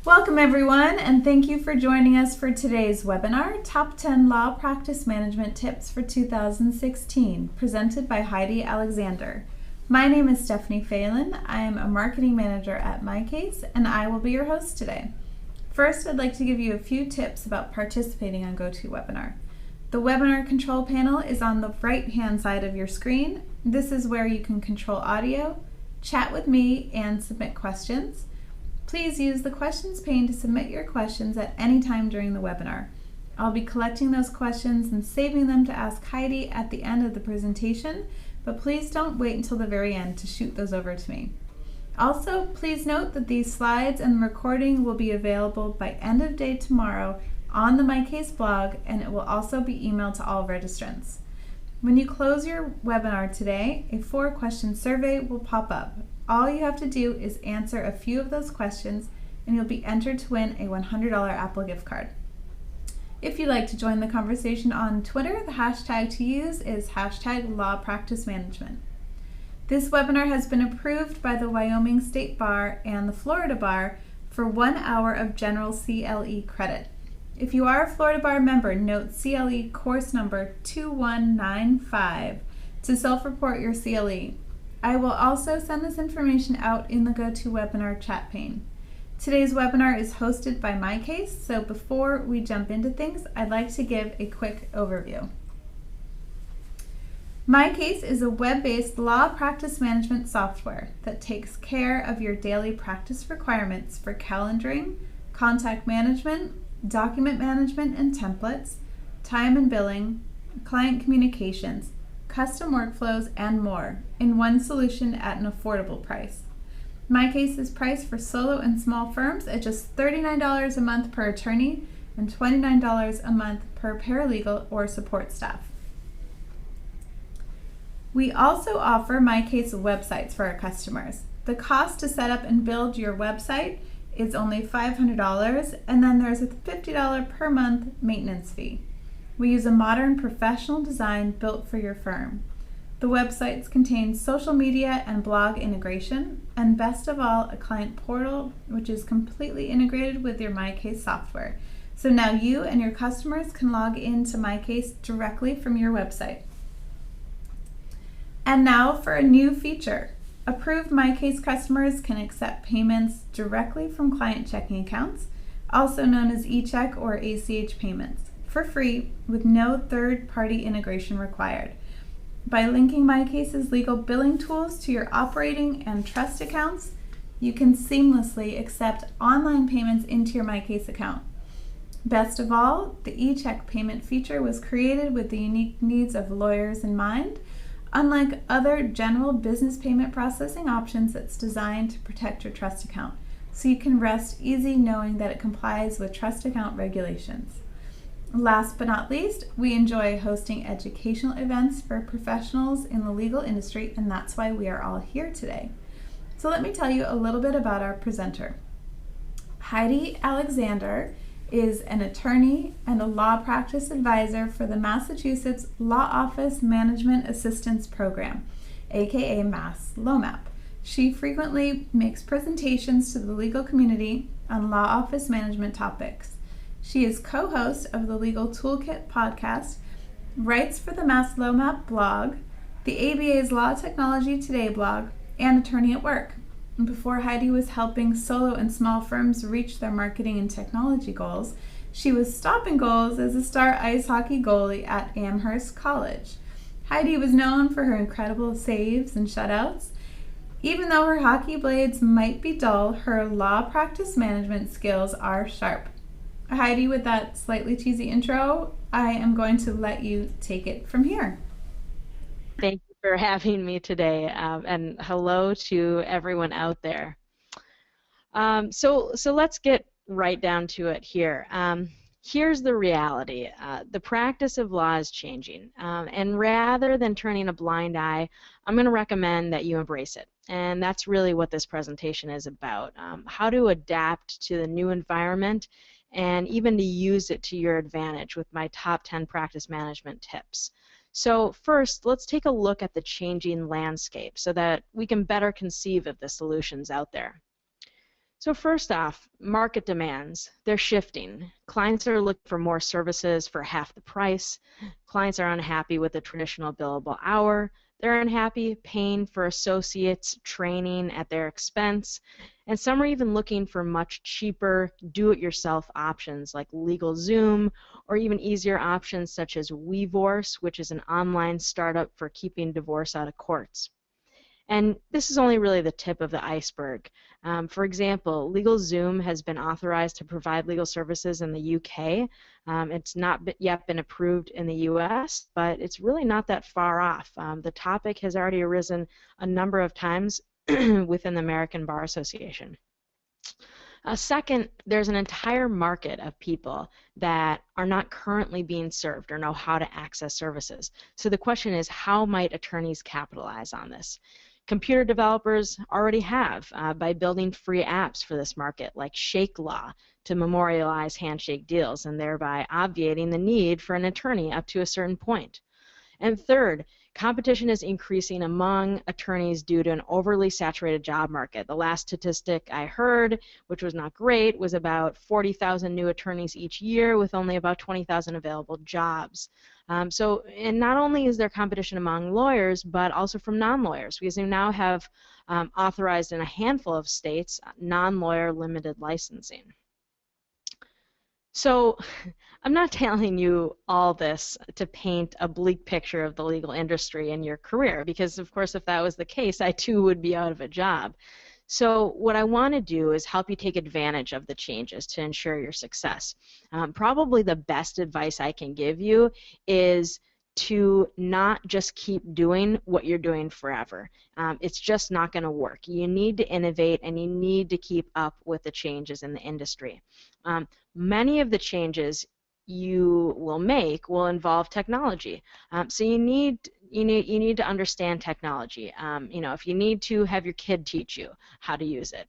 Welcome everyone, and thank you for joining us for today's webinar, Top 10 Law Practice Management Tips for 2016, presented by Heidi Alexander. My name is Stephanie Phelan. I am a marketing manager at MyCase, and I will be your host today. First, I'd like to give you a few tips about participating on GoToWebinar. The webinar control panel is on the right-hand side of your screen. This is where you can control audio, chat with me, and submit questions. Please use the questions pane to submit your questions at any time during the webinar. I'll be collecting those questions and saving them to ask Heidi at the end of the presentation, but please don't wait until the very end to shoot those over to me. Also, please note that these slides and the recording will be available by end of day tomorrow on the MyCase blog, and it will also be emailed to all registrants. When you close your webinar today, a 4-question survey will pop up. All you have to do is answer a few of those questions and you'll be entered to win a $100 Apple gift card. If you'd like to join the conversation on Twitter, the hashtag to use is #LawPracticeManagement. This webinar has been approved by the Wyoming State Bar and the Florida Bar for 1 hour of general CLE credit. If you are a Florida Bar member, note CLE course number 2195 to self-report your CLE. I will also send this information out in the GoToWebinar chat pane. Today's webinar is hosted by MyCase, so before we jump into things, I'd like to give a quick overview. MyCase is a web-based law practice management software that takes care of your daily practice requirements for calendaring, contact management, document management and templates, time and billing, client communications, custom workflows, and more in one solution at an affordable price. MyCase is priced for solo and small firms at just $39 a month per attorney and $29 a month per paralegal or support staff. We also offer MyCase websites for our customers. The cost to set up and build your website is only $500, and then there's a $50 per month maintenance fee. We use a modern professional design built for your firm. The websites contain social media and blog integration, and best of all, a client portal which is completely integrated with your MyCase software. So now you and your customers can log into MyCase directly from your website. And now for a new feature. Approved MyCase customers can accept payments directly from client checking accounts, also known as eCheck or ACH payments, for free with no third-party integration required. By linking MyCase's legal billing tools to your operating and trust accounts, you can seamlessly accept online payments into your MyCase account. Best of all, the eCheck payment feature was created with the unique needs of lawyers in mind. Unlike other general business payment processing options, it's designed to protect your trust account, so you can rest easy knowing that it complies with trust account regulations. Last but not least, we enjoy hosting educational events for professionals in the legal industry, and that's why we are all here today. So let me tell you a little bit about our presenter. Heidi Alexander is an attorney and a law practice advisor for the Massachusetts Law Office Management Assistance Program, aka Mass LOMAP. She frequently makes presentations to the legal community on law office management topics. She is co-host of the Legal Toolkit podcast, writes for the Mass LOMAP blog, the ABA's Law Technology Today blog, and Attorney at Work. Before Heidi was helping solo and small firms reach their marketing and technology goals, she was stopping goals as a star ice hockey goalie at Amherst College. Heidi was known for her incredible saves and shutouts. Even though her hockey blades might be dull, her law practice management skills are sharp. Heidi, with that slightly cheesy intro, I am going to let you take it from here. Thank you for having me today, and hello to everyone out there. So let's get right down to it here. Here's the reality. The practice of law is changing, and rather than turning a blind eye, I'm going to recommend that you embrace it. And that's really what this presentation is about, how to adapt to the new environment and even to use it to your advantage with my top 10 practice management tips. So first, let's take a look at the changing landscape so that we can better conceive of the solutions out there. So first off, market demands, they're shifting. Clients are looking for more services for half the price. Clients are unhappy with the traditional billable hour. They're unhappy paying for associates training at their expense. And some are even looking for much cheaper do-it-yourself options like LegalZoom, or even easier options such as WeVorce, which is an online startup for keeping divorce out of courts. And this is only really the tip of the iceberg. For example, LegalZoom has been authorized to provide legal services in the UK. It's not yet been approved in the US, but it's really not that far off. The topic has already arisen a number of times within the American Bar Association. Second, there's an entire market of people that are not currently being served or know how to access services. So the question is, how might attorneys capitalize on this? Computer developers already have by building free apps for this market, like Shake Law, to memorialize handshake deals and thereby obviating the need for an attorney up to a certain point. And third, competition is increasing among attorneys due to an overly saturated job market. The last statistic I heard, which was not great, was about 40,000 new attorneys each year with only about 20,000 available jobs. And not only is there competition among lawyers, but also from non-lawyers, because we now have authorized in a handful of states non-lawyer limited licensing. So I'm not telling you all this to paint a bleak picture of the legal industry and your career, because of course if that was the case, I too would be out of a job. So what I want to do is help you take advantage of the changes to ensure your success. Probably the best advice I can give you is to not just keep doing what you're doing forever. It's just not going to work. You need to innovate and you need to keep up with the changes in the industry. Many of the changes you will make will involve technology. So you need to understand technology. If you need to have your kid teach you how to use it.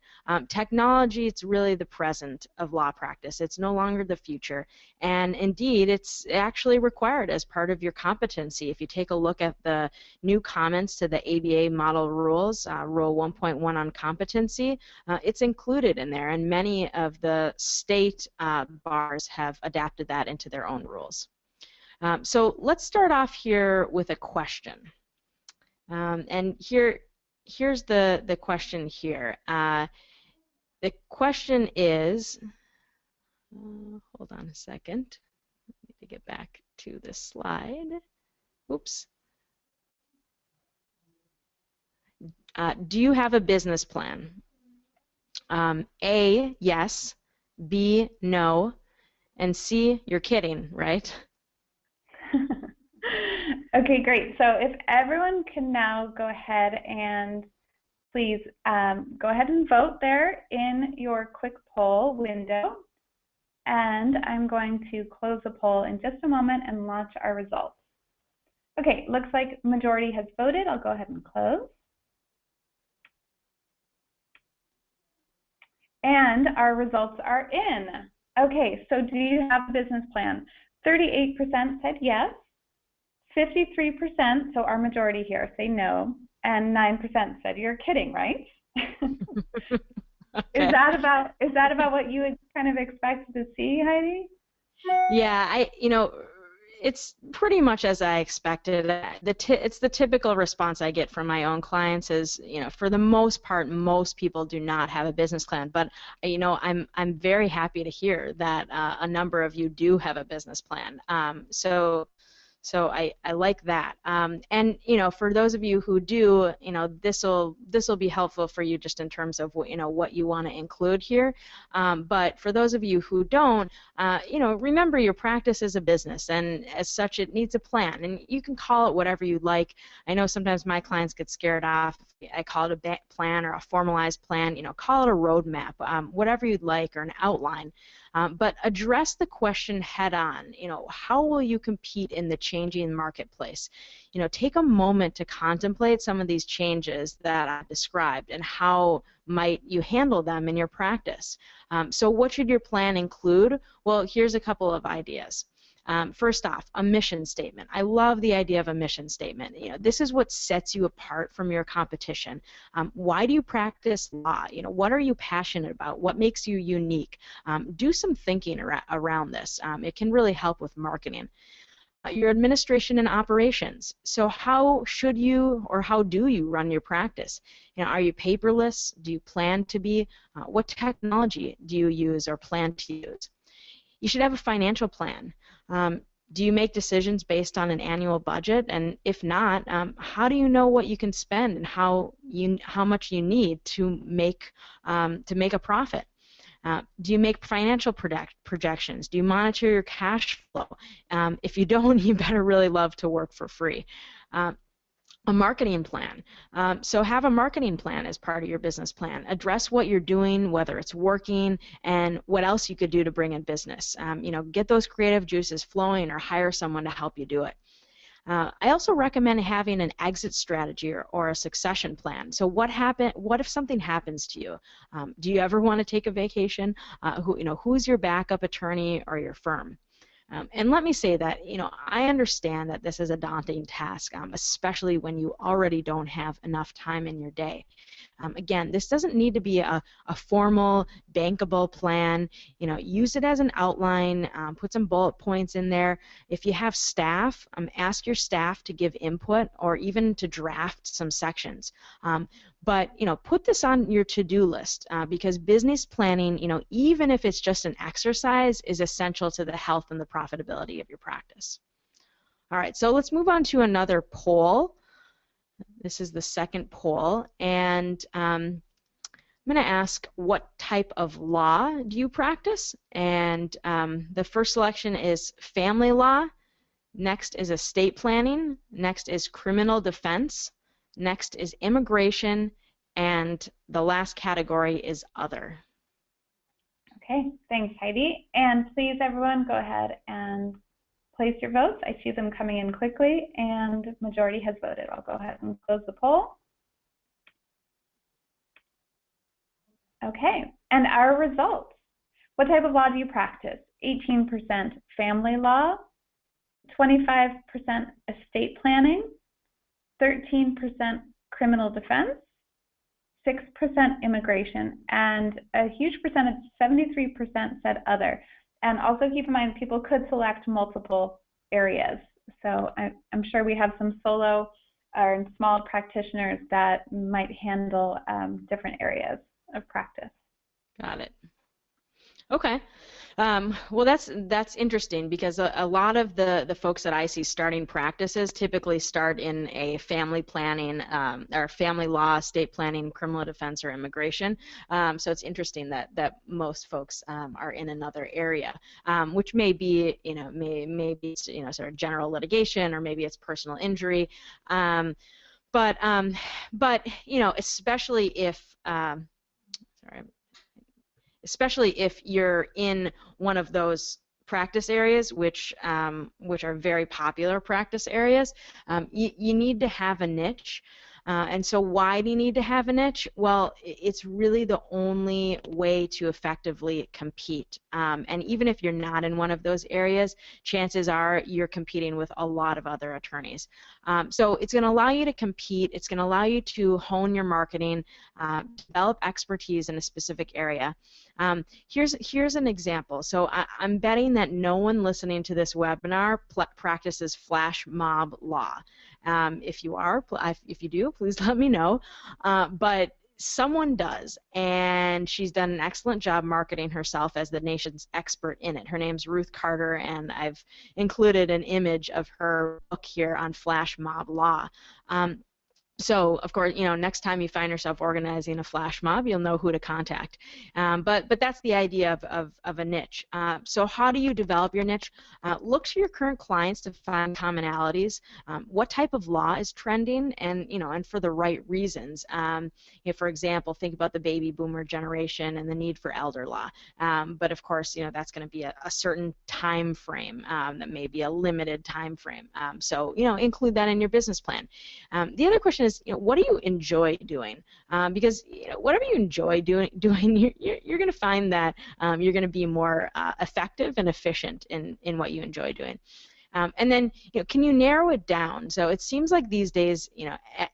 Technology, it's really the present of law practice. It's no longer the future. And indeed, it's actually required as part of your competency. If you take a look at the new comments to the ABA model rules, Rule 1.1 on competency, it's included in there, and many of the state bars have adapted that into their own rules. So let's start off here with a question. And here's the question here. The question is, hold on a second. I need to get back to this slide. Oops. Do you have a business plan? A, yes. B, no. And C, you're kidding, right? Okay, great. So if everyone can now go ahead and please go ahead and vote there in your quick poll window. And I'm going to close the poll in just a moment and launch our results. Okay, looks like majority has voted. I'll go ahead and close. And our results are in. Okay, so do you have a business plan? 38% said yes. 53%, so our majority here, say no, and 9% said you're kidding, right? Okay. Is that about what you would kind of expected to see, Heidi? Yeah, it's pretty much as I expected. It's the typical response I get from my own clients is, for the most part, most people do not have a business plan. But, I'm very happy to hear that a number of you do have a business plan. So I like that. And for those of you who do, this will be helpful for you just in terms of what you want to include here. But for those of you who don't, remember your practice is a business, and as such, it needs a plan. And you can call it whatever you like. I know sometimes my clients get scared off. I call it a plan or a formalized plan. Call it a roadmap, whatever you'd like, or an outline. But address the question head on. How will you compete in the changing marketplace? Take a moment to contemplate some of these changes that I've described and how might you handle them in your practice. So what should your plan include? Well, here's a couple of ideas. First off, a mission statement. I love the idea of a mission statement. This is what sets you apart from your competition. Why do you practice law? What are you passionate about? What makes you unique? Do some thinking around this. It can really help with marketing. Your administration and operations. So how should you or how do you run your practice? Are you paperless? Do you plan to be? What technology do you use or plan to use? You should have a financial plan. Do you make decisions based on an annual budget? And if not, how do you know what you can spend and how much you need to make a profit? Do you make financial projections? Do you monitor your cash flow? If you don't, you better really love to work for free. A marketing plan. So have a marketing plan as part of your business plan. Address what you're doing, whether it's working, and what else you could do to bring in business. Get those creative juices flowing or hire someone to help you do it. I also recommend having an exit strategy or a succession plan. So what if something happens to you? Do you ever want to take a vacation? Who's your backup attorney or your firm? And let me say that, I understand that this is a daunting task, especially when you already don't have enough time in your day. Again, this doesn't need to be a formal, bankable plan. Use it as an outline, put some bullet points in there. If you have staff, ask your staff to give input or even to draft some sections. But put this on your to-do list because business planning, even if it's just an exercise, is essential to the health and the profitability of your practice. All right, so let's move on to another poll. This is the second poll, and I'm going to ask, what type of law do you practice? And the first selection is family law. Next is estate planning. Next is criminal defense. Next is immigration, and the last category is other. Okay, thanks, Heidi. And please, everyone, go ahead and place your votes. I see them coming in quickly, and majority has voted. I'll go ahead and close the poll. Okay, and our results. What type of law do you practice? 18% family law, 25% estate planning, 13% criminal defense, 6% immigration, and a huge percentage, 73%, said other. And also keep in mind, people could select multiple areas. So I'm sure we have some solo or small practitioners that might handle different areas of practice. Got it. Okay. Well, that's interesting because a lot of the folks that I see starting practices typically start in a family planning or family law, estate planning, criminal defense, or immigration. So it's interesting that most folks are in another area, which may be maybe sort of general litigation, or maybe it's personal injury. But especially if especially if you're in one of those practice areas, which are very popular practice areas, you need to have a niche. And so why do you need to have a niche? Well, it's really the only way to effectively compete. And even if you're not in one of those areas, chances are you're competing with a lot of other attorneys. So it's going to allow you to compete. It's going to allow you to hone your marketing, develop expertise in a specific area. Here's an example. So I'm betting that no one listening to this webinar practices flash mob law. If you do, please let me know. But someone does, and she's done an excellent job marketing herself as the nation's expert in it. Her name's Ruth Carter, and I've included an image of her book here on flash mob law. So, of course, next time you find yourself organizing a flash mob, you'll know who to contact. But that's the idea of a niche. So how do you develop your niche? Look to your current clients to find commonalities. What type of law is trending, and for the right reasons. For example, think about the baby boomer generation and the need for elder law. But of course, that's going to be a certain time frame that may be a limited time frame. So include that in your business plan. The other question is, what do you enjoy doing? Because whatever you enjoy doing you're going to find that you're going to be more effective and efficient in what you enjoy doing. And then, can you narrow it down? So it seems like these days,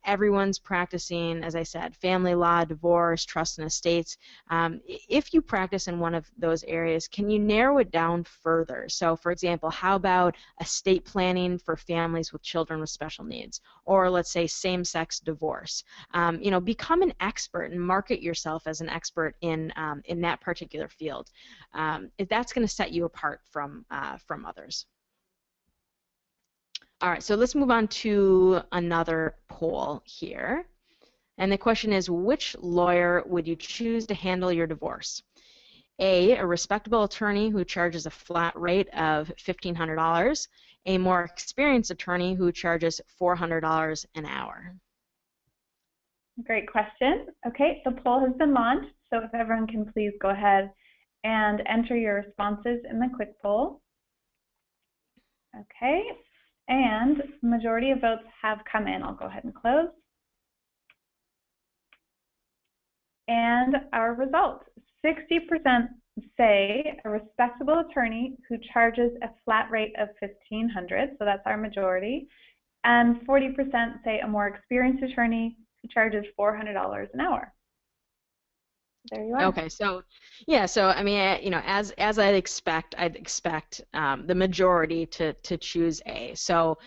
everyone's practicing, as I said, family law, divorce, trust and estates. If you practice in one of those areas, can you narrow it down further? So, for example, how about estate planning for families with children with special needs? Or let's say same-sex divorce. Become an expert and market yourself as an expert in that particular field. That's going to set you apart from others. All right, so let's move on to another poll here. And the question is, which lawyer would you choose to handle your divorce? A respectable attorney who charges a flat rate of $1,500, a more experienced attorney who charges $400 an hour. Great question. Okay, the poll has been launched, so if everyone can please go ahead and enter your responses in the quick poll. Okay. And the majority of votes have come in. I'll go ahead and close. And our results, 60% say a respectable attorney who charges a flat rate of $1,500, so that's our majority, and 40% say a more experienced attorney who charges $400 an hour. There you are. Okay, so yeah, so I mean, as I'd expect the majority to choose A. So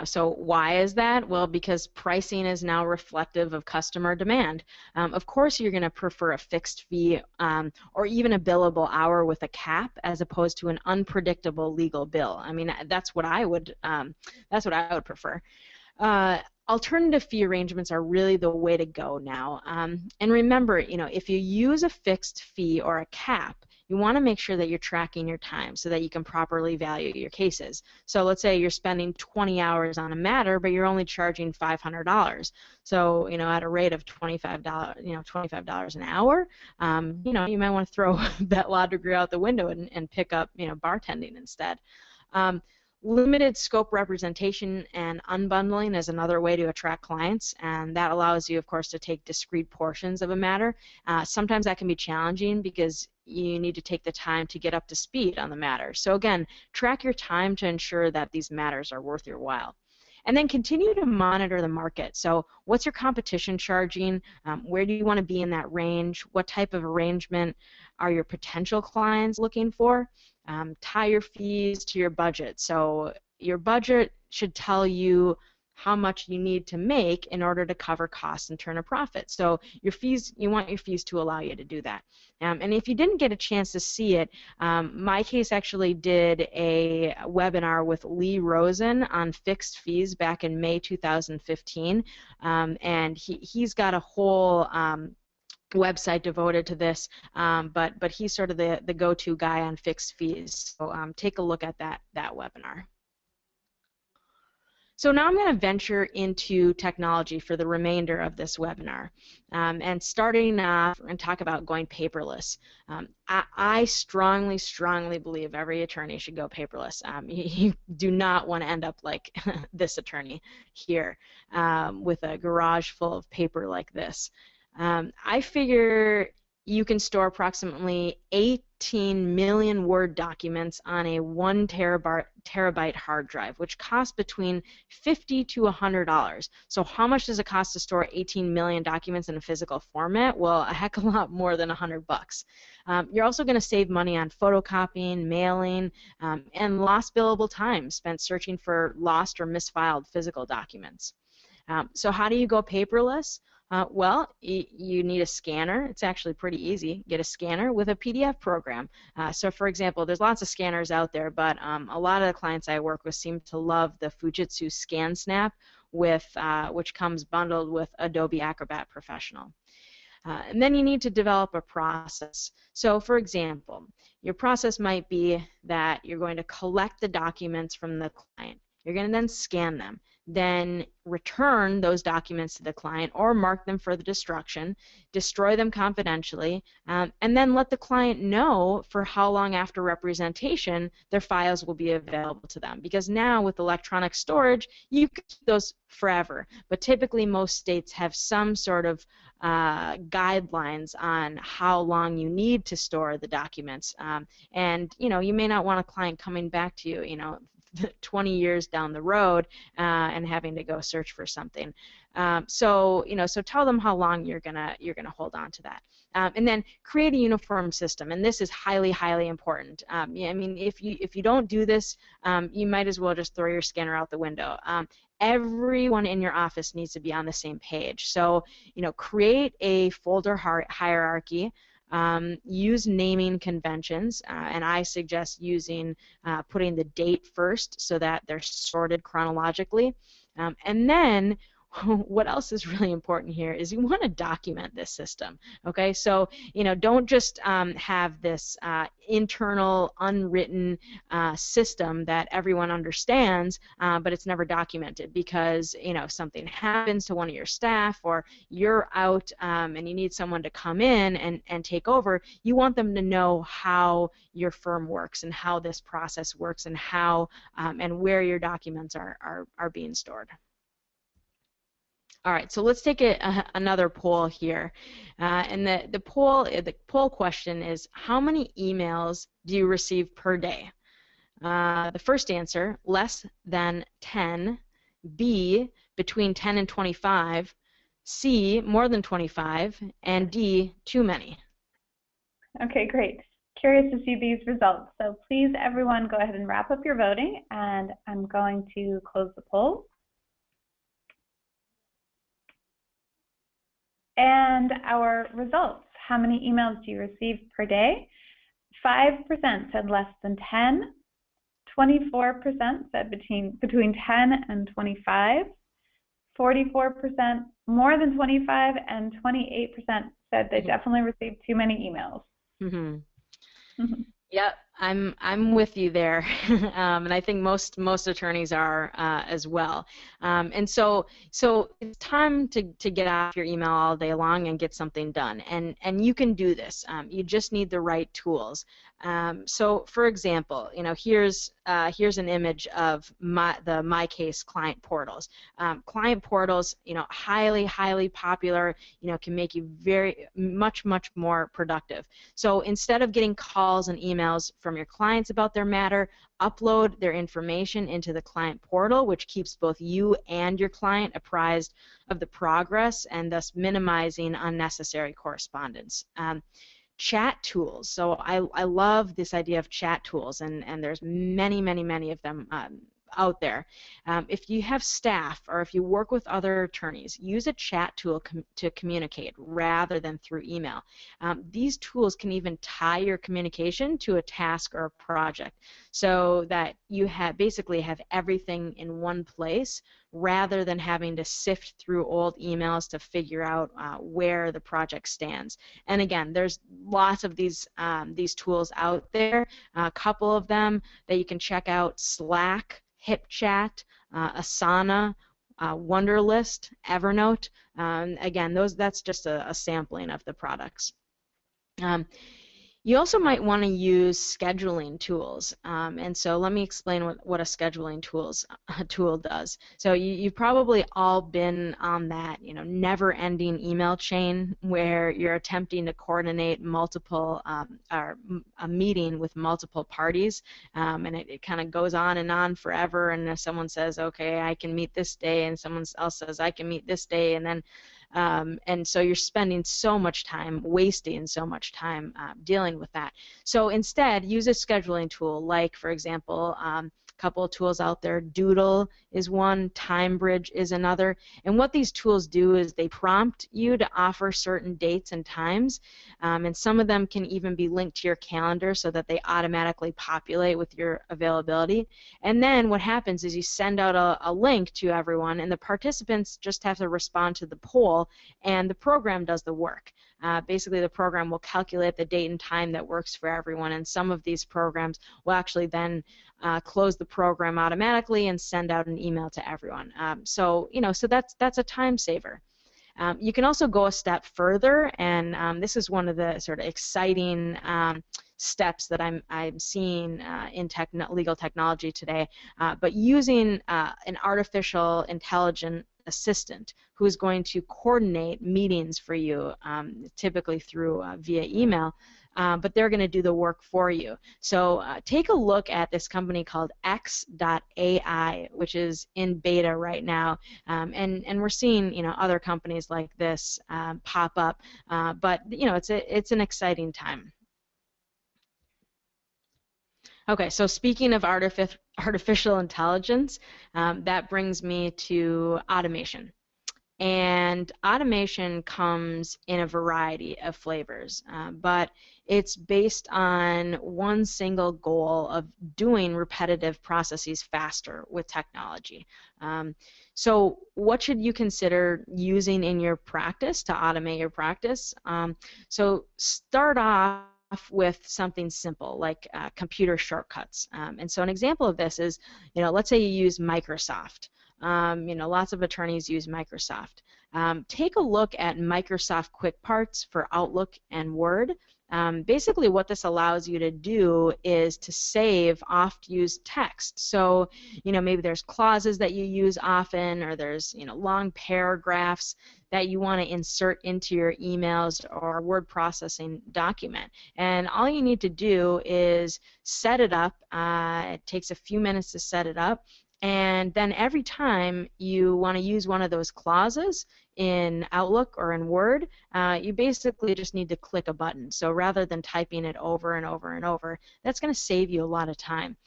so why is that? Well, because pricing is now reflective of customer demand. Of course, you're going to prefer a fixed fee or even a billable hour with a cap, as opposed to an unpredictable legal bill. I mean, that's what I would prefer. Alternative fee arrangements are really the way to go now. And remember, if you use a fixed fee or a cap, you want to make sure that you're tracking your time so that you can properly value your cases. So let's say you're spending 20 hours on a matter, but you're only charging $500. So at a rate of $25 an hour, you might want to throw that law degree out the window and pick up bartending instead. Limited scope representation and unbundling is another way to attract clients, and that allows you, of course, to take discrete portions of a matter. Sometimes that can be challenging because you need to take the time to get up to speed on the matter. So again, track your time to ensure that these matters are worth your while. And then continue to monitor the market. So what's your competition charging? Where do you want to be in that range? What type of arrangement are your potential clients looking for? Tie your fees to your budget. So your budget should tell you how much you need to make in order to cover costs and turn a profit. So your fees, you want your fees to allow you to do that. And if you didn't get a chance to see it, MyCase actually did a webinar with Lee Rosen on fixed fees back in May 2015, and he's got a whole website devoted to this, but he's sort of the go-to guy on fixed fees. So take a look at that webinar. So now I'm going to venture into technology for the remainder of this webinar. And starting off, we're going to talk about going paperless. I strongly, strongly believe every attorney should go paperless. You do not want to end up like this attorney here with a garage full of paper like this. I figure you can store approximately 18 million Word documents on a 1 terabyte hard drive, which costs between $50 to $100. So how much does it cost to store 18 million documents in a physical format? Well, a heck of a lot more than $100. You're also going to save money on photocopying, mailing, and lost billable time spent searching for lost or misfiled physical documents. So how do you go paperless? Well, you need a scanner. It's actually pretty easy. Get a scanner with a PDF program. So for example, there's lots of scanners out there, but a lot of the clients I work with seem to love the Fujitsu ScanSnap, which comes bundled with Adobe Acrobat Professional. And then you need to develop a process. So for example, your process might be that you're going to collect the documents from the client. You're going to then scan them, then return those documents to the client or mark them for the destruction, destroy them confidentially, and then let the client know for how long after representation their files will be available to them. Because now with electronic storage, you can keep those forever, but typically most states have some sort of guidelines on how long you need to store the documents, and you may not want a client coming back to you 20 years down the road and having to go search for something. So tell them how long you're gonna hold on to that, and then create a uniform system. And this is highly, highly important. I mean, if you don't do this, you might as well just throw your scanner out the window. Everyone in your office needs to be on the same page. So create a folder hierarchy. Use naming conventions, and I suggest putting the date first so that they're sorted chronologically. And then what else is really important here is you want to document this system. Okay, so don't just have this internal unwritten system that everyone understands, but it's never documented because something happens to one of your staff or you're out and you need someone to come in and take over. You want them to know how your firm works and how this process works and how and where your documents are being stored. All right, so let's take another poll here, and the poll question is: how many emails do you receive per day? The first answer: less than 10. B: between 10 and 25. C: more than 25, and D: too many. Okay, great. Curious to see these results. So please, everyone, go ahead and wrap up your voting, and I'm going to close the poll. And our results: how many emails do you receive per day? 5% said less than 10, 24% said between 10 and 25, 44% more than 25, and 28% said they definitely received too many emails. Mm-hmm. Yep, I'm with you there, and I think most attorneys are as well. And so it's time to get off your email all day long and get something done. And you can do this. You just need the right tools. So for example, here's an image of the MyCase client portals. Client portals, highly popular. Can make you very much more productive. So instead of getting calls and emails from your clients about their matter, upload their information into the client portal, which keeps both you and your client apprised of the progress and thus minimizing unnecessary correspondence. Chat tools. So I love this idea of chat tools, and there's many of them out there. If you have staff or if you work with other attorneys, use a chat tool to communicate rather than through email. These tools can even tie your communication to a task or a project so that you basically have everything in one place rather than having to sift through old emails to figure out where the project stands. And again, there's lots of these tools out there. A couple of them that you can check out: Slack, HipChat, Asana, Wunderlist, Evernote. Again, that's just a sampling of the products. You also might want to use scheduling tools, and so let me explain what a scheduling tool does. So you've probably all been on that never-ending email chain where you're attempting to coordinate multiple or a meeting with multiple parties, and it kind of goes on and on forever. And if someone says, "Okay, I can meet this day," and someone else says, "I can meet this day," and then and so you're spending so much time, wasting so much time dealing with that. So instead, use a scheduling tool like, for example, a couple of tools out there. Doodle is one, TimeBridge is another. And what these tools do is they prompt you to offer certain dates and times, and some of them can even be linked to your calendar so that they automatically populate with your availability. And then what happens is you send out a link to everyone, and the participants just have to respond to the poll, and the program does the work. Basically, the program will calculate the date and time that works for everyone, and some of these programs will actually then close the program automatically and send out an email to everyone. So that's a time saver. You can also go a step further, and this is one of the sort of exciting steps that I'm seeing in legal technology today. But using an artificial intelligent assistant who is going to coordinate meetings for you, typically through via email. But they're going to do the work for you. So take a look at this company called X.AI, which is in beta right now, and we're seeing other companies like this pop up. But it's an exciting time. Okay, so speaking of artificial intelligence, that brings me to automation. And automation comes in a variety of flavors, but it's based on one single goal of doing repetitive processes faster with technology. So what should you consider using in your practice to automate your practice? So start off with something simple like computer shortcuts. And so an example of this is, let's say you use Microsoft. Lots of attorneys use Microsoft. Take a look at Microsoft Quick Parts for Outlook and Word. Basically what this allows you to do is to save oft-used text. So, maybe there's clauses that you use often, or there's, long paragraphs that you want to insert into your emails or word processing document. And all you need to do is set it up. It takes a few minutes to set it up. And then every time you want to use one of those clauses in Outlook or in Word, you basically just need to click a button. So rather than typing it over and over and over, that's going to save you a lot of time.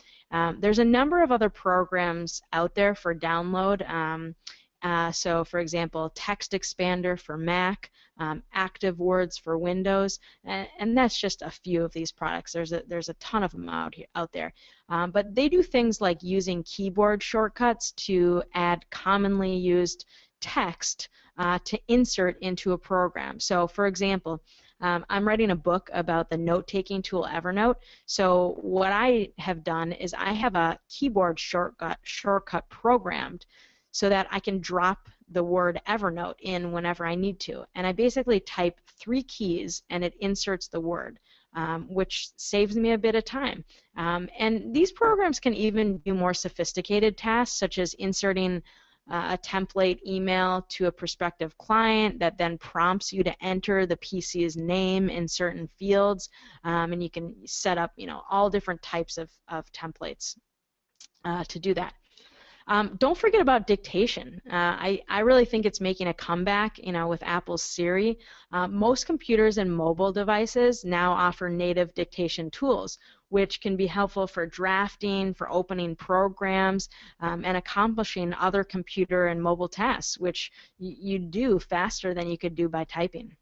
There's a number of other programs out there for download. So for example, Text Expander for Mac, Active Words for Windows, and that's just a few of these products. There's a ton of them out there. But they do things like using keyboard shortcuts to add commonly used text to insert into a program. So for example, I'm writing a book about the note-taking tool Evernote. So what I have done is I have a keyboard shortcut programmed so that I can drop the word Evernote in whenever I need to. And I basically type 3 keys and it inserts the word, which saves me a bit of time. And these programs can even do more sophisticated tasks, such as inserting a template email to a prospective client that then prompts you to enter the PC's name in certain fields, and you can set up all different types of templates to do that. Don't forget about dictation. I really think it's making a comeback, with Apple's Siri. Most computers and mobile devices now offer native dictation tools, which can be helpful for drafting, for opening programs, and accomplishing other computer and mobile tasks, which you do faster than you could do by typing.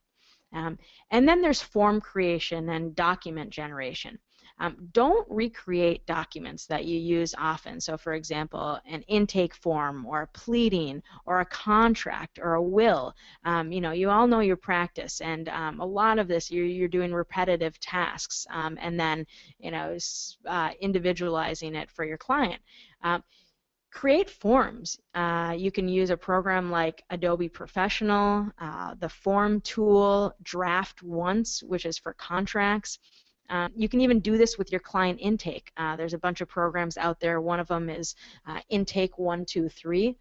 And then there's form creation and document generation. Don't recreate documents that you use often. So for example, an intake form or a pleading or a contract or a will. You all know your practice, and a lot of this you're doing repetitive tasks, and then individualizing it for your client. Create forms. You can use a program like Adobe Professional, the Form tool, Draft Once, which is for contracts. You can even do this with your client intake. There's a bunch of programs out there. One of them is Intake 123.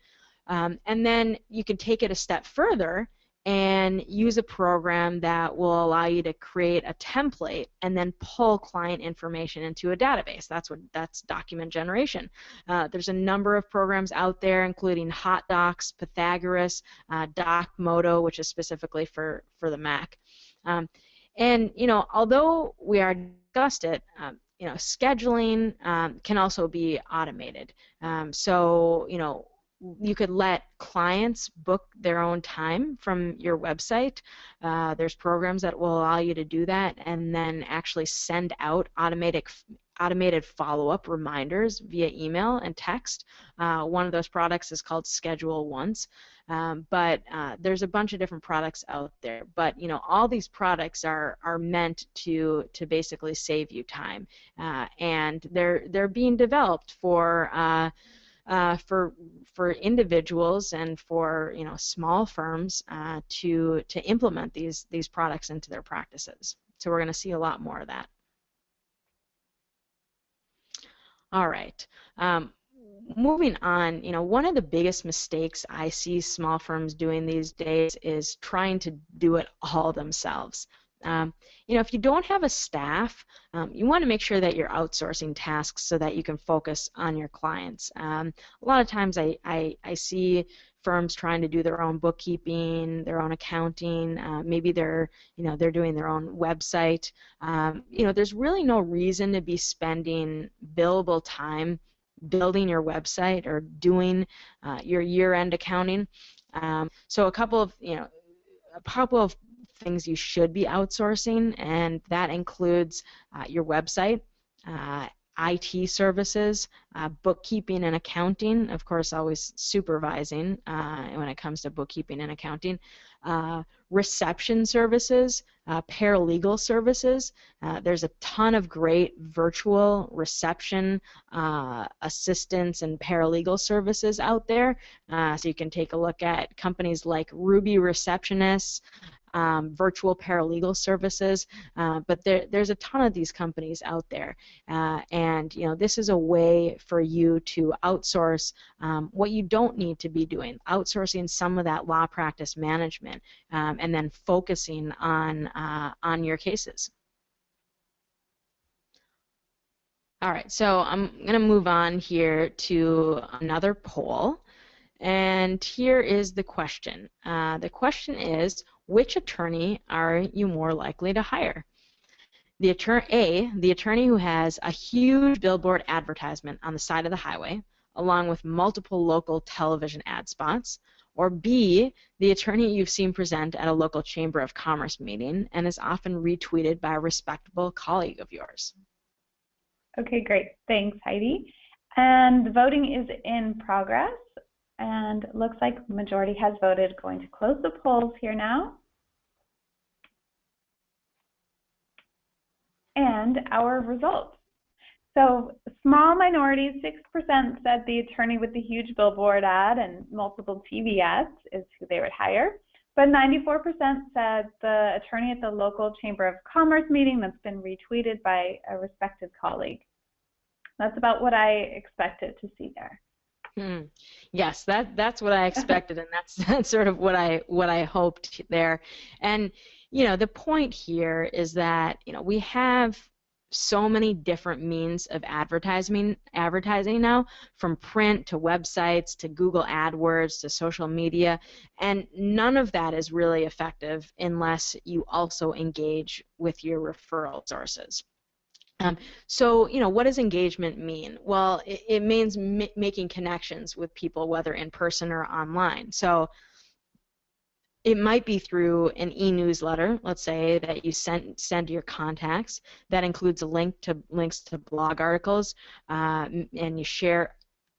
And then you can take it a step further and use a program that will allow you to create a template and then pull client information into a database. That's document generation. There's a number of programs out there, including HotDocs, Pythagoras, DocModo, which is specifically for the Mac. And although we already discussed it, scheduling can also be automated. So you could let clients book their own time from your website. There's programs that will allow you to do that, and then actually send out automated follow-up reminders via email and text. One of those products is called Schedule Once, but there's a bunch of different products out there. But all these products are meant to basically save you time, and they're being developed for individuals and for small firms to implement these products into their practices. So we're going to see a lot more of that. All right. Moving on, one of the biggest mistakes I see small firms doing these days is trying to do it all themselves. If you don't have a staff, you want to make sure that you're outsourcing tasks so that you can focus on your clients. A lot of times I see firms trying to do their own bookkeeping, their own accounting. Maybe they're doing their own website. There's really no reason to be spending billable time building your website or doing your year-end accounting. So a couple of things you should be outsourcing, and that includes your website, IT services, bookkeeping and accounting, of course always supervising when it comes to bookkeeping and accounting, reception services, paralegal services. There's a ton of great virtual reception assistance and paralegal services out there, so you can take a look at companies like Ruby Receptionists, virtual paralegal services, but there's a ton of these companies out there, and this is a way for you to outsource what you don't need to be doing, outsourcing some of that law practice management, and then focusing on your cases. All right, so I'm going to move on here to another poll, and here is the question. The question is, which attorney are you more likely to hire? The attorney who has a huge billboard advertisement on the side of the highway, along with multiple local television ad spots, or B, the attorney you've seen present at a local Chamber of Commerce meeting and is often retweeted by a respectable colleague of yours. Okay, great. Thanks, Heidi. And the voting is in progress, and it looks like the majority has voted. Going to close the polls here now. And our results. So small minority, 6% said the attorney with the huge billboard ad and multiple TV ads is who they would hire. But 94% said the attorney at the local Chamber of Commerce meeting that's been retweeted by a respected colleague. That's about what I expected to see there. Yes, that's what I expected, and that's sort of what I hoped there. And the point here is that we have so many different means of advertising now, from print to websites to Google AdWords to social media, and none of that is really effective unless you also engage with your referral sources. So, what does engagement mean? Well, it means making connections with people, whether in person or online. So it might be through an e-newsletter, let's say, that you send to your contacts. That includes links to blog articles, and you share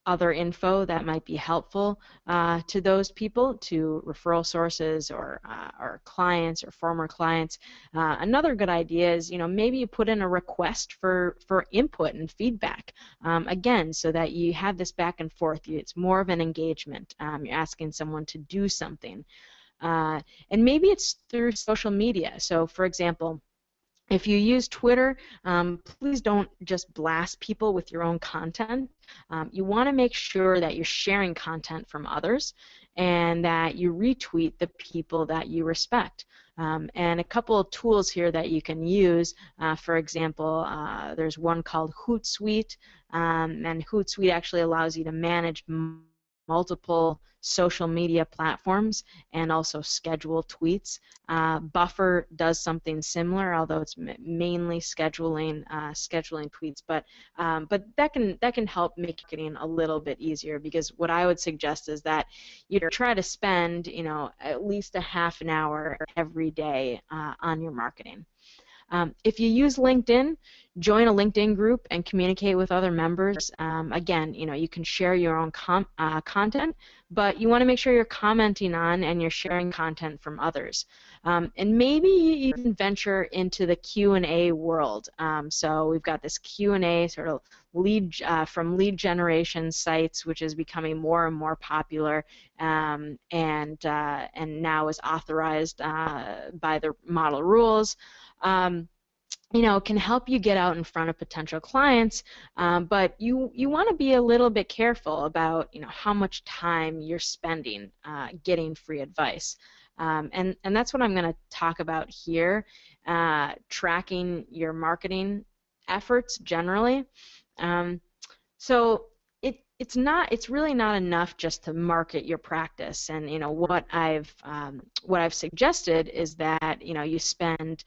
other info that might be helpful to those people, to referral sources or clients or former clients. Another good idea is, maybe you put in a request for input and feedback, again, so that you have this back and forth. It's more of an engagement. You're asking someone to do something. And maybe it's through social media. So, for example, if you use Twitter, please don't just blast people with your own content. You want to make sure that you're sharing content from others and that you retweet the people that you respect. And a couple of tools here that you can use, for example, there's one called Hootsuite, and Hootsuite actually allows you to manage multiple social media platforms and also schedule tweets. Buffer does something similar, although it's mainly scheduling tweets. But that can help make marketing a little bit easier, because what I would suggest is that you try to spend at least a half an hour every day on your marketing. If you use LinkedIn, join a LinkedIn group and communicate with other members. Again, you can share your own content, but you want to make sure you're commenting on and you're sharing content from others. And maybe you even venture into the Q&A world. So we've got this Q&A sort of from lead generation sites, which is becoming more and more popular, and now is authorized by the model rules. Can help you get out in front of potential clients, but you want to be a little bit careful about how much time you're spending getting free advice, and that's what I'm going to talk about here, tracking your marketing efforts generally. So it's really not enough just to market your practice, and what I've suggested is that you spend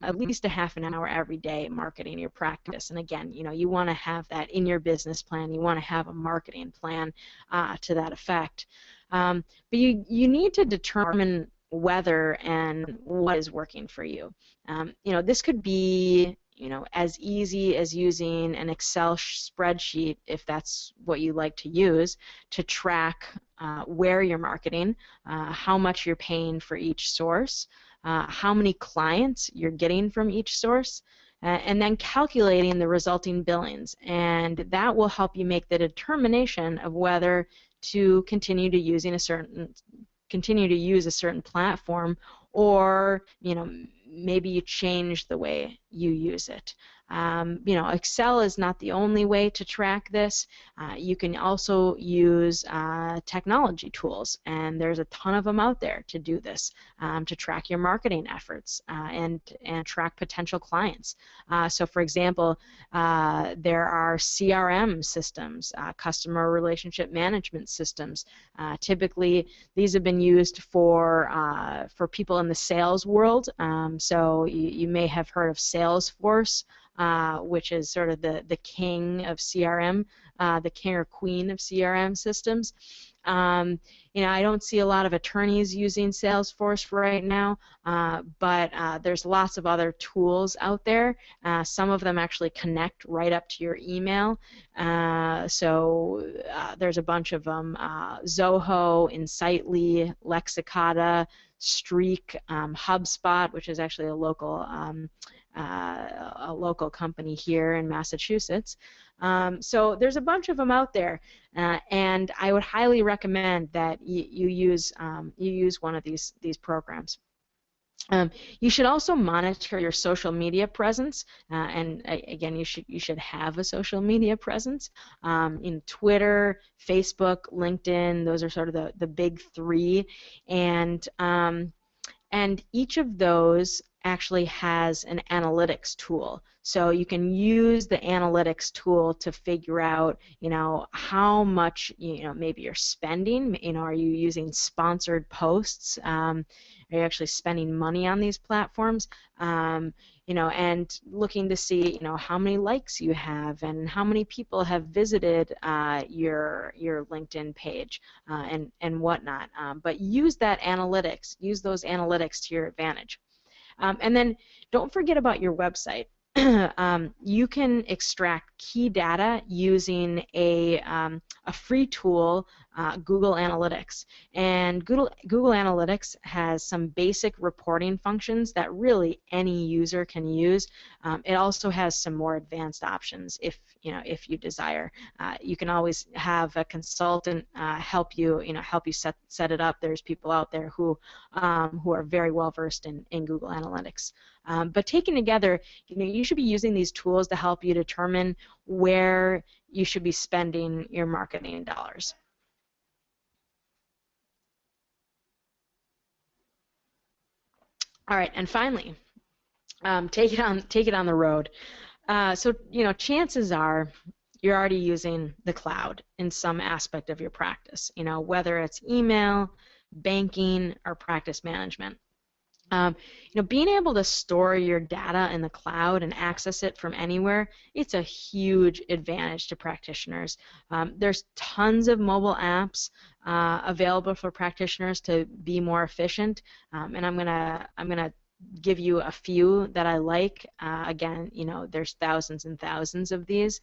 at least a half an hour every day marketing your practice. And again, you want to have that in your business plan. You want to have a marketing plan to that effect. But you need to determine whether and what is working for you. This could be as easy as using an Excel spreadsheet, if that's what you like to use, to track where you're marketing, how much you're paying for each source, how many clients you're getting from each source, and then calculating the resulting billings. And that will help you make the determination of whether to continue to use a certain platform, or maybe you change the way you use it. Excel is not the only way to track this. You can also use technology tools, and there's a ton of them out there to do this, to track your marketing efforts and track potential clients. So for example, there are CRM systems, customer relationship management systems. Typically these have been used for people in the sales world. So you may have heard of Salesforce, which is sort of the king of CRM, the king or queen of CRM systems. I don't see a lot of attorneys using Salesforce right now, but there's lots of other tools out there. Some of them actually connect right up to your email. So there's a bunch of them: Zoho, Insightly, Lexicata, Streak, HubSpot, which is actually a local company here in Massachusetts. So there's a bunch of them out there, and I would highly recommend that you use one of these programs. You should also monitor your social media presence, and again, you should have a social media presence. In Twitter, Facebook, LinkedIn, those are sort of the big three, and each of those actually has an analytics tool. So you can use the analytics tool to figure out, how much, maybe you're spending. Are you using sponsored posts? Are you actually spending money on these platforms? And looking to see, how many likes you have and how many people have visited your LinkedIn page and whatnot. But use those analytics to your advantage. And then don't forget about your website. You can extract key data using a free tool, Google Analytics. And Google Analytics has some basic reporting functions that really any user can use. It also has some more advanced options if you desire. You can always have a consultant help you set it up. There's people out there who are very well versed in Google Analytics. But taken together, you should be using these tools to help you determine where you should be spending your marketing dollars. All right, and finally, take it on the road. So chances are you're already using the cloud in some aspect of your practice, whether it's email, banking, or practice management. Being able to store your data in the cloud and access it from anywhere, it's a huge advantage to practitioners. There's tons of mobile apps available for practitioners to be more efficient, and I'm gonna give you a few that I like. Again, there's thousands and thousands of these.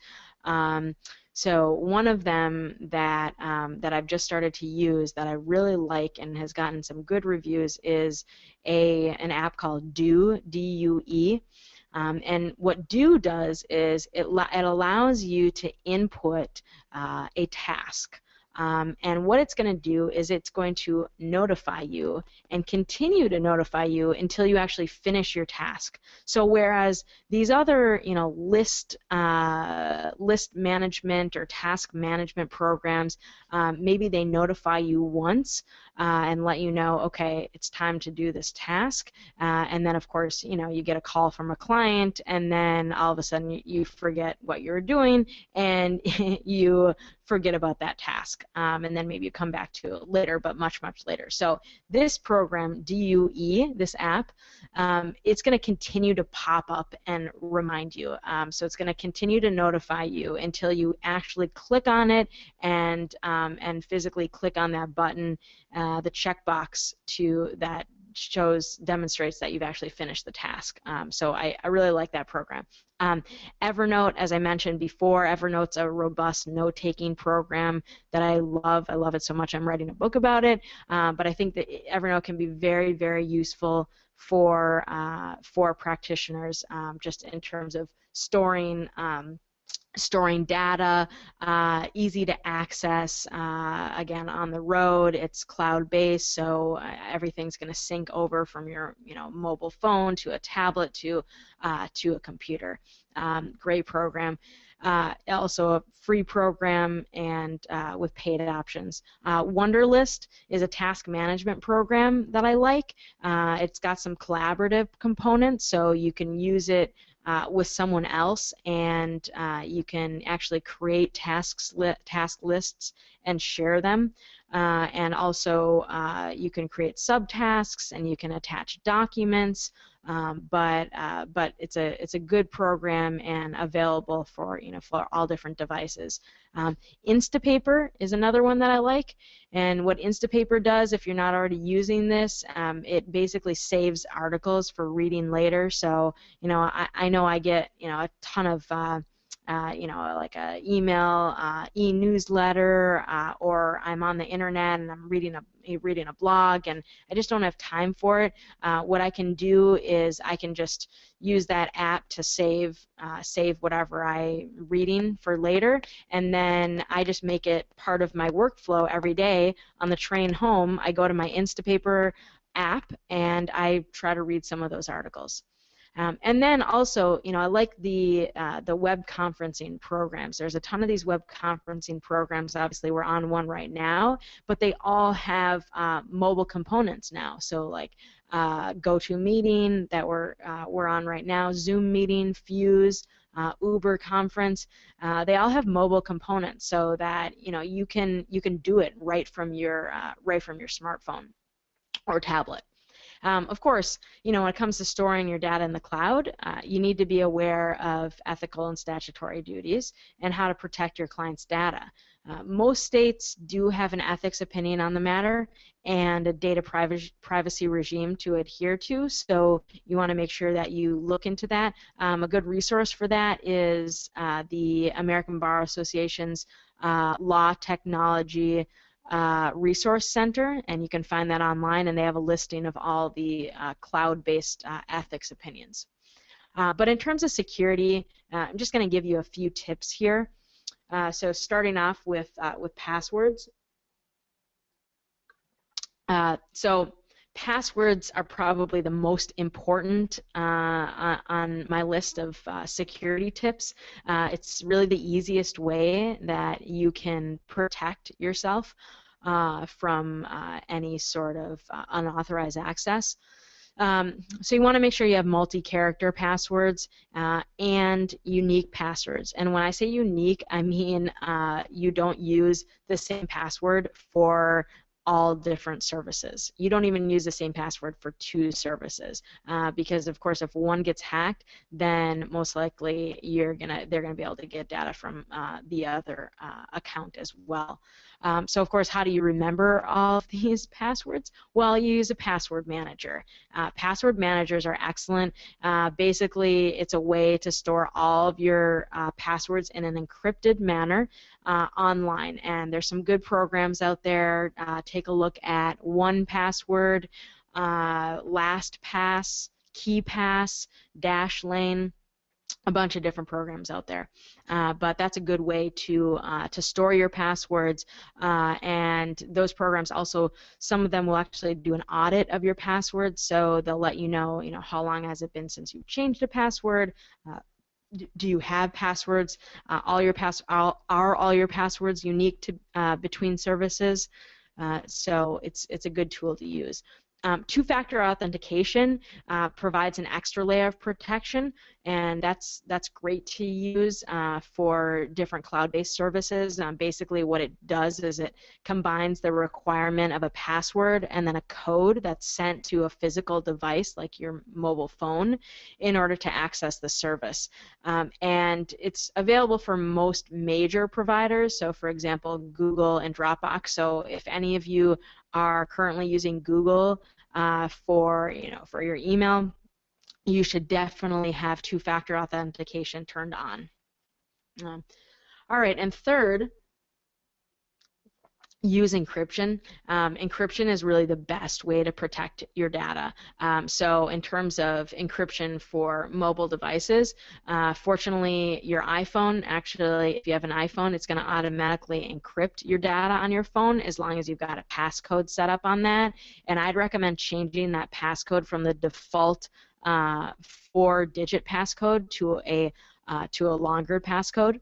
So one of them that I've just started to use that I really like and has gotten some good reviews is an app called Do, D-U-E. And what Do does is it allows you to input a task. And what it's going to do is it's going to notify you and continue to notify you until you actually finish your task. So whereas these other, list management or task management programs, maybe they notify you once and let you know, okay, it's time to do this task, and then of course, you get a call from a client, and then all of a sudden you forget what you're doing and you forget about that task, and then maybe you come back to it later, but much later. So this program, DUE, this app, it's going to continue to pop up and remind you. So it's going to continue to notify you until you actually click on it and physically click on that button, the checkbox that demonstrates that you've actually finished the task. So I really like that program. Evernote, as I mentioned before, Evernote's a robust note-taking program that I love. I love it so much I'm writing a book about it. But I think that Evernote can be very, very useful for practitioners, just in terms of storing data, easy to access. Again, on the road, it's cloud-based, so everything's going to sync over from your mobile phone to a tablet to a computer. Great program. Also a free program and with paid options. Wunderlist is a task management program that I like. It's got some collaborative components, so you can use it with someone else, and you can actually create task lists and share them. And also you can create subtasks, and you can attach documents. But it's a good program and available for for all different devices. Instapaper is another one that I like, and what Instapaper does, if you're not already using this, it basically saves articles for reading later. So I know I get a ton of like a email, e-newsletter, or I'm on the internet and I'm reading a blog, and I just don't have time for it. What I can do is I can just use that app to save whatever I'm reading for later, and then I just make it part of my workflow every day. On the train home, I go to my Instapaper app and I try to read some of those articles. And then also, I like the web conferencing programs. There's a ton of these web conferencing programs. Obviously, we're on one right now, but they all have mobile components now. So like GoToMeeting that we're on right now, Zoom Meeting, Fuse, Uber Conference. They all have mobile components, so that you can do it right from your smartphone or tablet. Of course, when it comes to storing your data in the cloud, you need to be aware of ethical and statutory duties and how to protect your client's data. Most states do have an ethics opinion on the matter and a data privacy regime to adhere to, so you want to make sure that you look into that. A good resource for that is the American Bar Association's Law Technology Resource Center, and you can find that online, and they have a listing of all the cloud-based ethics opinions. But in terms of security, I'm just going to give you a few tips here. So starting off with passwords. So passwords are probably the most important on my list of security tips. It's really the easiest way that you can protect yourself from any sort of unauthorized access. So you want to make sure you have multi-character passwords and unique passwords. And when I say unique, I mean you don't use the same password for all different services. You don't even use the same password for two services because, of course, if one gets hacked, then most likely they're gonna be able to get data from the other account as well. So, of course, how do you remember all of these passwords? Well, you use a password manager. Password managers are excellent. Basically, it's a way to store all of your passwords in an encrypted manner online, and there's some good programs out there. Take a look at 1Password, LastPass, KeyPass, Dashlane, a bunch of different programs out there, but that's a good way to store your passwords. And those programs also, some of them will actually do an audit of your passwords, so they'll let you know, how long has it been since you changed a password. Do you have passwords? Are all your passwords unique to between services? So it's a good tool to use. Two-factor authentication provides an extra layer of protection, and that's great to use for different cloud-based services. Basically, what it does is it combines the requirement of a password and then a code that's sent to a physical device like your mobile phone in order to access the service. And it's available for most major providers, so for example, Google and Dropbox. So if any of you are currently using Google for your email, you should definitely have two-factor authentication turned on. All right, and third, use encryption. Encryption is really the best way to protect your data. So in terms of encryption for mobile devices, fortunately your iPhone, actually if you have an iPhone, it's going to automatically encrypt your data on your phone as long as you've got a passcode set up on that. And I'd recommend changing that passcode from the default 4-digit passcode to a longer passcode.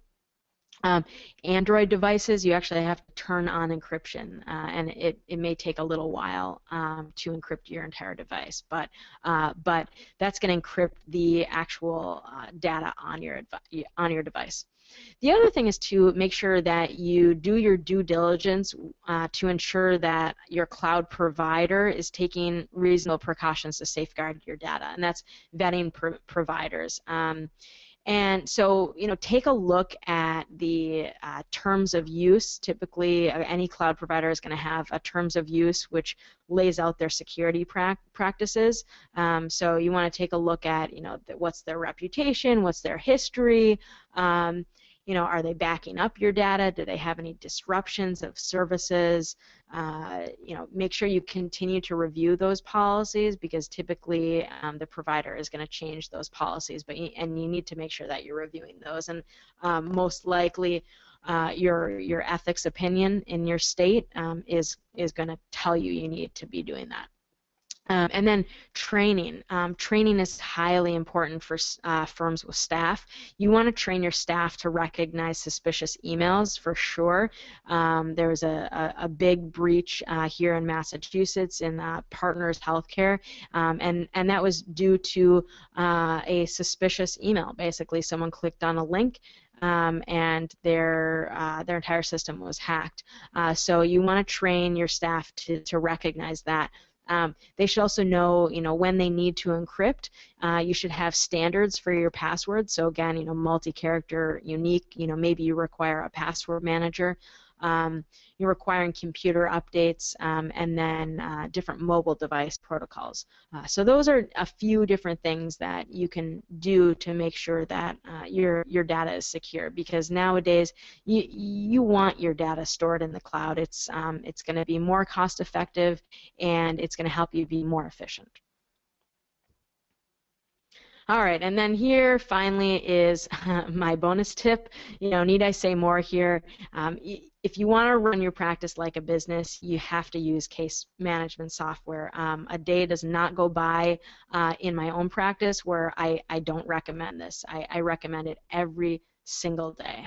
Android devices, you actually have to turn on encryption, and it may take a little while to encrypt your entire device, but that's going to encrypt the actual data on your device. The other thing is to make sure that you do your due diligence to ensure that your cloud provider is taking reasonable precautions to safeguard your data, and that's vetting providers. And so, take a look at the terms of use. Typically, any cloud provider is going to have a terms of use which lays out their security practices. So you want to take a look at, what's their reputation, what's their history. Are they backing up your data? Do they have any disruptions of services? Make sure you continue to review those policies, because typically the provider is going to change those policies, and you need to make sure that you're reviewing those. And most likely, your ethics opinion in your state is going to tell you need to be doing that. And then training. Training is highly important for firms with staff. You want to train your staff to recognize suspicious emails for sure. There was a big breach here in Massachusetts in Partners Healthcare, and that was due to a suspicious email. Basically, someone clicked on a link and their entire system was hacked. So you want to train your staff to recognize that. They should also know, when they need to encrypt. You should have standards for your passwords. So again, multi-character, unique. Maybe you require a password manager. You're requiring computer updates, and then different mobile device protocols. So those are a few different things that you can do to make sure that your data is secure. Because nowadays, you want your data stored in the cloud. It's going to be more cost-effective, and it's going to help you be more efficient. All right, and then here finally is my bonus tip. Need I say more here? If you want to run your practice like a business, you have to use case management software. A day does not go by in my own practice where I don't recommend this. I recommend it every single day.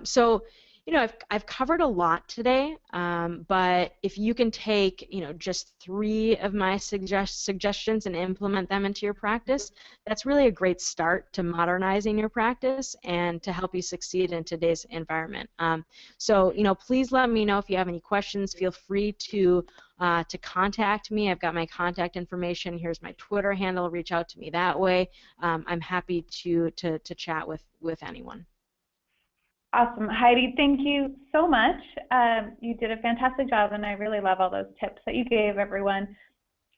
So I've covered a lot today, but if you can take, just 3 of my suggestions and implement them into your practice, that's really a great start to modernizing your practice and to help you succeed in today's environment. So, please let me know if you have any questions. Feel free to contact me. I've got my contact information. Here's my Twitter handle. Reach out to me that way. I'm happy to chat with anyone. Awesome. Heidi, thank you so much. You did a fantastic job, and I really love all those tips that you gave everyone.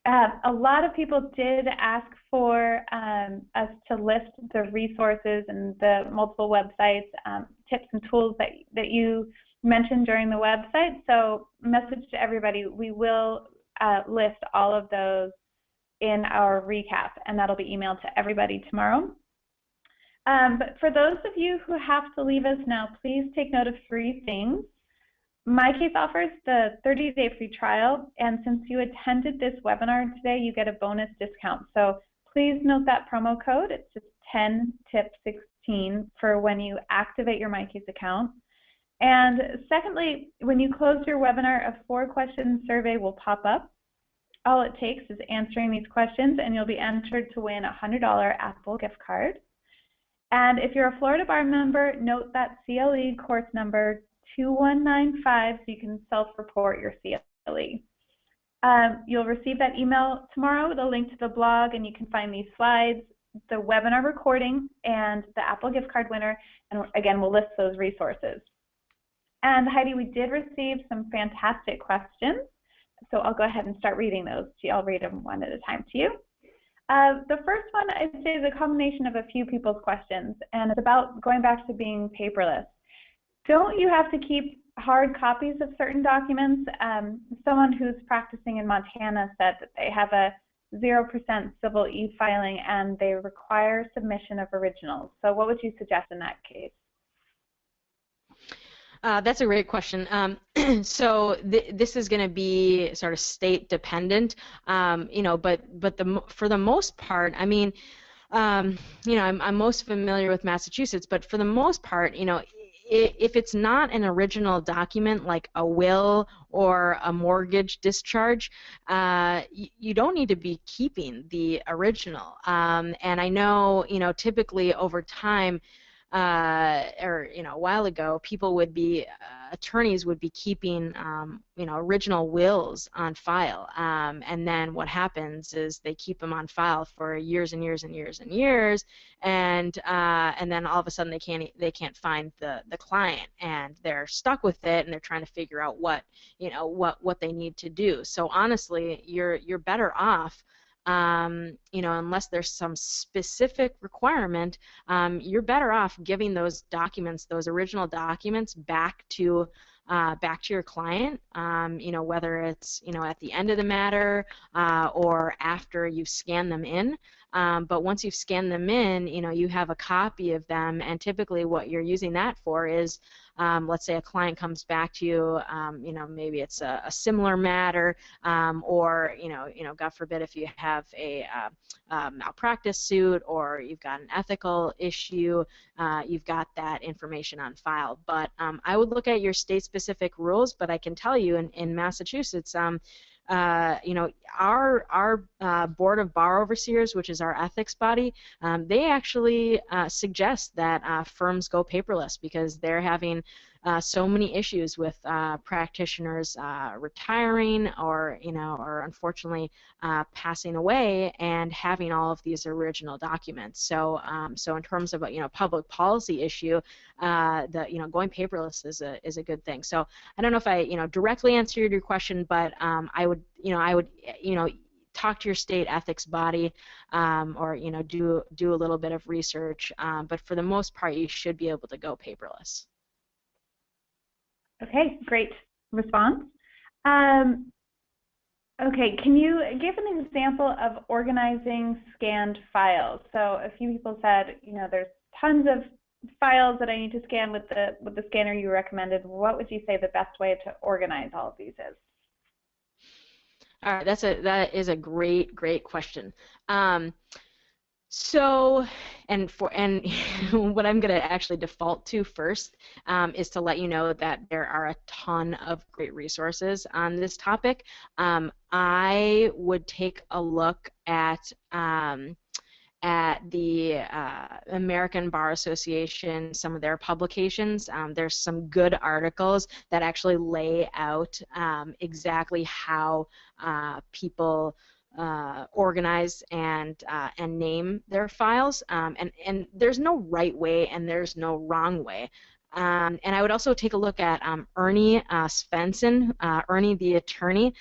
A lot of people did ask for us to list the resources and the multiple websites, tips and tools that you mentioned during the website. So message to everybody, we will list all of those in our recap, and that'll be emailed to everybody tomorrow. But for those of you who have to leave us now, please take note of 3 things. MyCase offers the 30-day free trial, and since you attended this webinar today, you get a bonus discount. So please note that promo code. It's just 10TIP16 for when you activate your MyCase account. And secondly, when you close your webinar, a 4-question survey will pop up. All it takes is answering these questions, and you'll be entered to win a $100 Apple gift card. And if you're a Florida Bar member, note that CLE course number 2195 so you can self-report your CLE. You'll receive that email tomorrow with a link to the blog, and you can find these slides, the webinar recording, and the Apple gift card winner. And again, we'll list those resources. And Heidi, we did receive some fantastic questions, so I'll go ahead and start reading those. I'll read them one at a time to you. The first one, I'd say, is a combination of a few people's questions, and it's about going back to being paperless. Don't you have to keep hard copies of certain documents? Someone who's practicing in Montana said that they have a 0% civil e-filing and they require submission of originals. So what would you suggest in that case? That's a great question. So this is going to be sort of state dependent, but for the most part, I mean, I'm most familiar with Massachusetts, but for the most part, if it's not an original document like a will or a mortgage discharge, you don't need to be keeping the original. And I know, typically over time, or a while ago, people would be attorneys would be keeping original wills on file, and then what happens is they keep them on file for years and years and years and years, and then all of a sudden they can't find the client, and they're stuck with it, and they're trying to figure out what they need to do. So honestly, you're better off. Unless there's some specific requirement, you're better off giving those documents, those original documents, back to your client. Whether it's at the end of the matter or after you've scanned them in. But once you've scanned them in, you have a copy of them, and typically what you're using that for is, let's say a client comes back to you, maybe it's a similar matter, or God forbid if you have a malpractice suit or you've got an ethical issue, you've got that information on file. But I would look at your state-specific rules, but I can tell you in Massachusetts, our Board of Bar Overseers, which is our ethics body, they actually suggest that firms go paperless because they're having so many issues with practitioners retiring or unfortunately passing away and having all of these original documents. So so in terms of a public policy issue, going paperless is a good thing. So I don't know if I directly answered your question, but I would talk to your state ethics body, or do a little bit of research. But for the most part, you should be able to go paperless. Okay, great response. Okay, can you give an example of organizing scanned files? So a few people said, there's tons of files that I need to scan with the scanner you recommended. What would you say the best way to organize all of these is? All right, that is a great question. So, and what I'm going to actually default to first is to let you know that there are a ton of great resources on this topic. I would take a look at the American Bar Association, some of their publications. There's some good articles that actually lay out exactly how people organize and name their files. And there's no right way and there's no wrong way. And I would also take a look at Ernie Svensson, Ernie the attorney.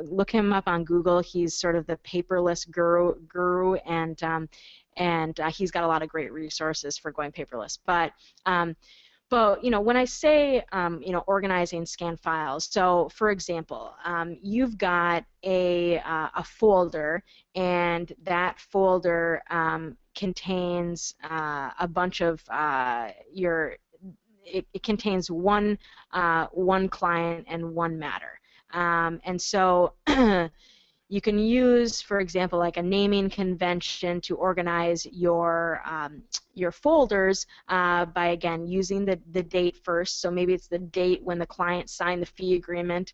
Look him up on Google. He's sort of the paperless guru, and he's got a lot of great resources for going paperless. But you know, when I say you know, organizing scan files, so for example, you've got a folder, and that folder contains a bunch of it contains one client and one matter, and so you can use, for example, like a naming convention to organize your folders by, again, using the date first. So maybe it's the date when the client signed the fee agreement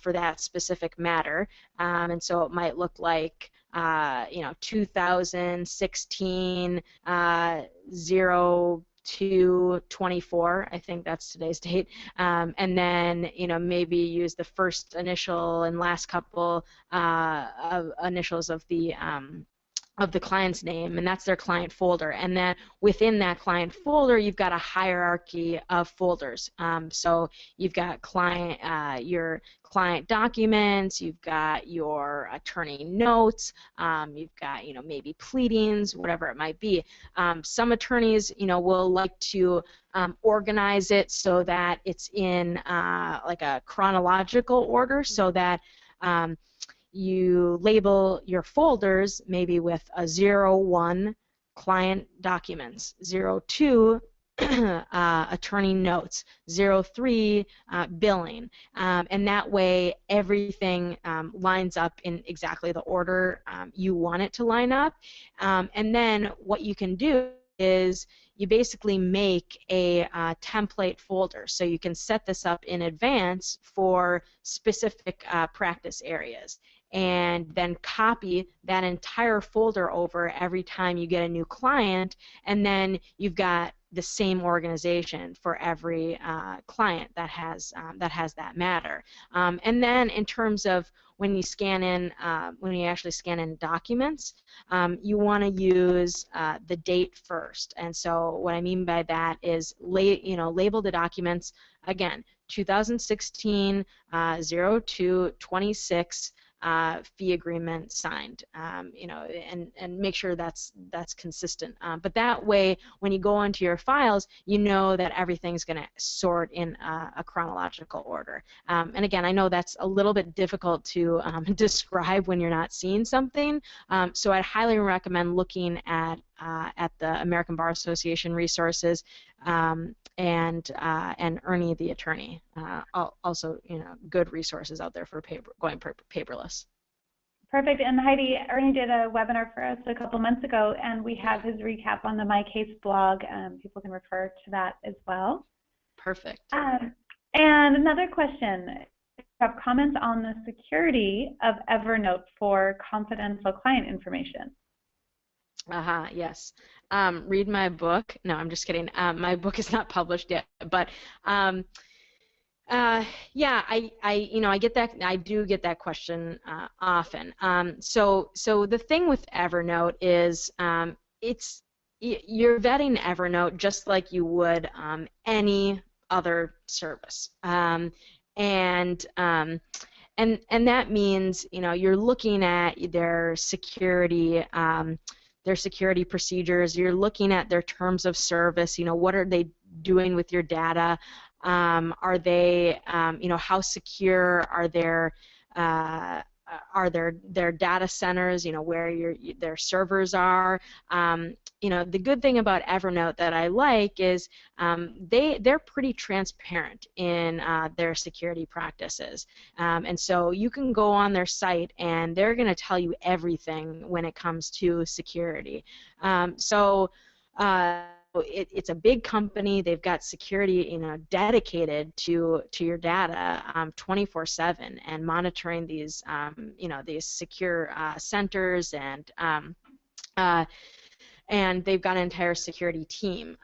for that specific matter, and so it might look like you know, 2016 02/24, I think that's today's date, and then, you know, maybe use the first initial and last couple of initials of the client's name, and that's their client folder. And then within that client folder, you've got a hierarchy of folders. So you've got your client documents, you've got your attorney notes, you've got, you know, maybe pleadings, whatever it might be. Some attorneys, you know, will like to organize it so that it's in like a chronological order, so that you label your folders maybe with a 01 client documents, 02 attorney notes, 03 billing, and that way everything lines up in exactly the order you want it to line up. And then what you can do is you basically make a template folder, so you can set this up in advance for specific practice areas, and then copy that entire folder over every time you get a new client, and then you've got the same organization for every client that has that matter. And then in terms of when you scan in, when you actually scan in documents, you want to use the date first. And so what I mean by that is, label the documents again, 2016 02/26. Fee agreement signed, you know, and make sure that's consistent. But that way, when you go into your files, you know that everything's going to sort in a chronological order. And again, I know that's a little bit difficult to describe when you're not seeing something. So I'd highly recommend looking at the American Bar Association resources, and Ernie the attorney. Also, you know, good resources out there for going paperless. Perfect. And Heidi, Ernie did a webinar for us a couple months ago, and we have his recap on the MyCase blog. People can refer to that as well. Perfect. And another question: you have comments on the security of Evernote for confidential client information? Yes. Read my book. No, I'm just kidding. My book is not published yet, but yeah, I get that. I do get that question often. So the thing with Evernote is, you're vetting Evernote just like you would any other service, and that means, you know, you're looking at their security. Their security procedures, you're looking at their terms of service, you know, what are they doing with your data, are they, you know, how secure are their are their data centers, where their servers are. The good thing about Evernote that I like is they're pretty transparent in their security practices, and so you can go on their site and they're going to tell you everything when it comes to security. It's a big company. They've got security, dedicated to your data 24/7, and monitoring these, these secure centers, and they've got an entire security team.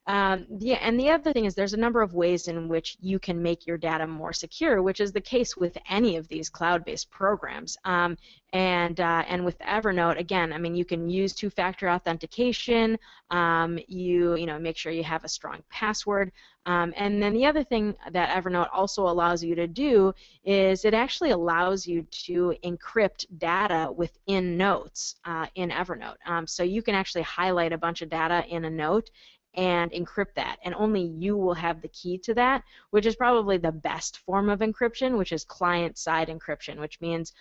Yeah, and the other thing is there's a number of ways in which you can make your data more secure, which is the case with any of these cloud-based programs. And with Evernote, again, I mean, you can use two-factor authentication. You make sure you have a strong password. And then the other thing that Evernote also allows you to do is it actually allows you to encrypt data within notes in Evernote. So you can actually highlight a bunch of data in a note and encrypt that, and only you will have the key to that, which is probably the best form of encryption, which is client-side encryption, which means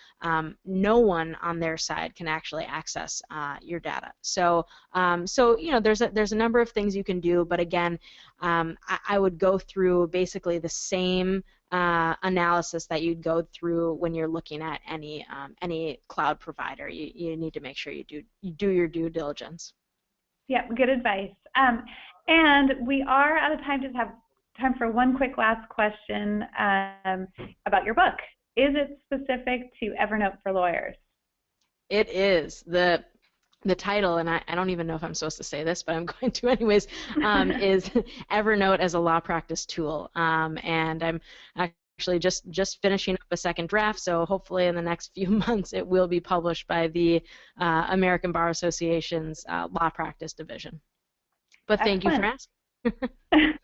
no one on their side can actually access your data. So there's a number of things you can do, but again, I would go through basically the same analysis that you'd go through when you're looking at any cloud provider. You need to make sure you do your due diligence. Yep, good advice. And we are out of time. Just have time for one quick last question about your book. Is it specific to Evernote for lawyers? It is. The title, and I don't even know if I'm supposed to say this, but I'm going to anyways, is Evernote as a Law Practice Tool. And I'm actually just finishing up a second draft, so hopefully in the next few months it will be published by the American Bar Association's Law Practice Division. But thank you for asking.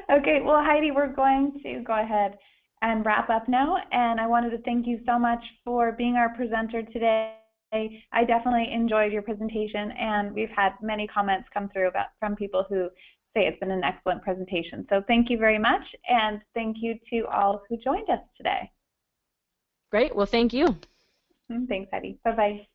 Okay, well, Heidi, we're going to go ahead and wrap up now, and I wanted to thank you so much for being our presenter today. I definitely enjoyed your presentation, and we've had many comments come through from people who say it's been an excellent presentation. So thank you very much, and thank you to all who joined us today. Great. Well, thank you. Thanks, Heidi. Bye-bye.